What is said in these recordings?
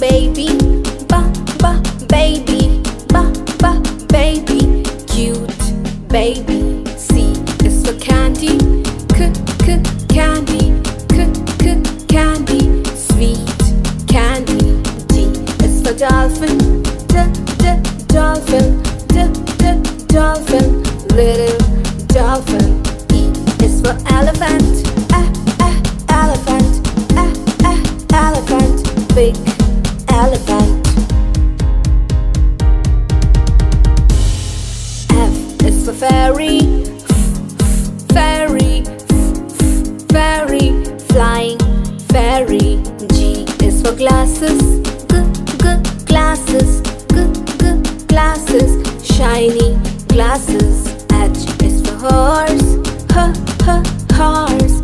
baby, baby, baby, cute baby. C is for candy, candy, candy, sweet candy. D is for dolphin, dolphin, dolphin, little dolphin. E is for elephant, elephant, elephant, big elephant. F is for fairy, fairy, fairy, flying fairy. G is for glasses, glasses, glasses, shiny glasses. H is for horse, horse,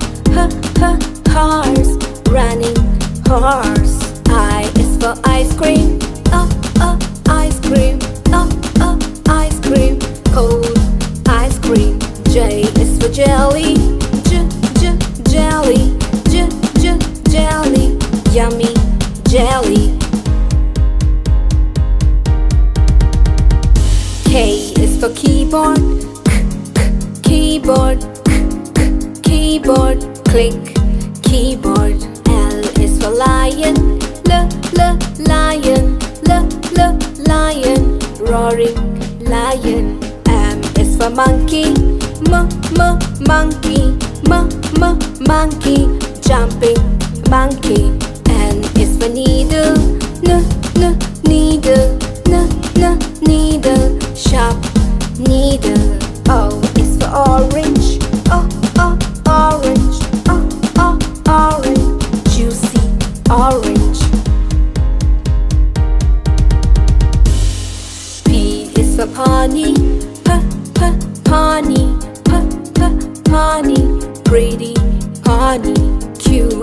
horse, running horse. I is for ice cream, ice cream, ice cream, cold ice cream. J is for jelly, jelly, jelly, yummy jelly. K is for keyboard, keyboard, keyboard, click keyboard. L is for lion, lion, lion, roaring lion. M is for monkey, monkey, monkey, jumping monkey. N is for needle, needle, needle, sharp needle. O is for orange, orange, orange, juicy orange. P is for pony, pony, pony, pretty pony. Q